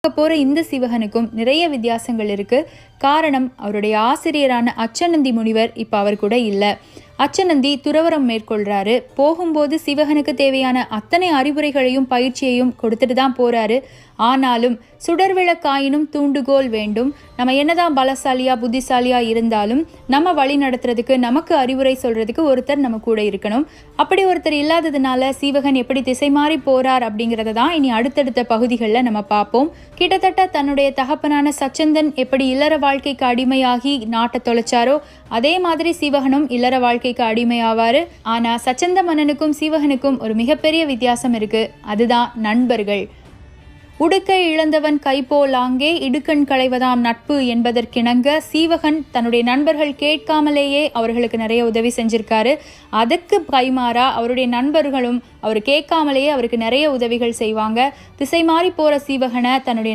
போற இந்த சீவகனுக்கும் நிறைய வித்தியாசங்கள் இருக்கு. காரணம், அவருடைய ஆசிரியரான அச்சநந்தி முனிவர் இப்ப அவர் கூட இல்ல. அச்சநந்தி துறவரம் மேற்கொள்றாரு. போகும்போது சிவகனுக்கு தேவையான அத்தனை அறிவுரைகளையும் பயிற்சியையும் கொடுத்துட்டு தான் போறாரு. ஆனாலும் சுடர்விளக்காயினும் தூண்டுகோல் வேண்டும். நம்ம என்னதான் பலசாலியா புத்திசாலியா இருந்தாலும் நம்ம வழி நடத்துறதுக்கு, நமக்கு அறிவுரை சொல்றதுக்கு ஒருத்தர் நம்ம கூட இருக்கணும். அப்படி ஒருத்தர் இல்லாததுனால சீவகன் எப்படி திசை மாறி போறார் அப்படிங்கிறத தான் இனி அடுத்தடுத்த பகுதிகளில் நம்ம பார்ப்போம். கிட்டத்தட்ட தன்னுடைய தகப்பனான சச்சந்தன் எப்படி இல்லற வாழ்க்கைக்கு அடிமையாகி நாட்டை தொலைச்சாரோ அதே மாதிரி சீவகனும் இல்லற வாழ்க்கைக்கு அடிமையாவாரு. ஆனா சச்சந்த மன்னனுக்கும் சீவகனுக்கும் ஒரு மிகப்பெரிய வித்தியாசம் இருக்கு. அதுதான் நண்பர்கள். உடுக்கை இழந்தவன் கைபோலாங்கே இடுக்கண் களைவதாம் நட்பு என்பதற்கிணங்க சீவகன் தன்னுடைய நண்பர்கள் கேட்காமலேயே அவர்களுக்கு நிறைய உதவி செஞ்சிருக்காரு. அதுக்கு கைமாறா அவருடைய நண்பர்களும் அவர் கேட்காமலேயே அவருக்கு நிறைய உதவிகள் செய்வாங்க. திசை மாறி போற சீவகனை தன்னுடைய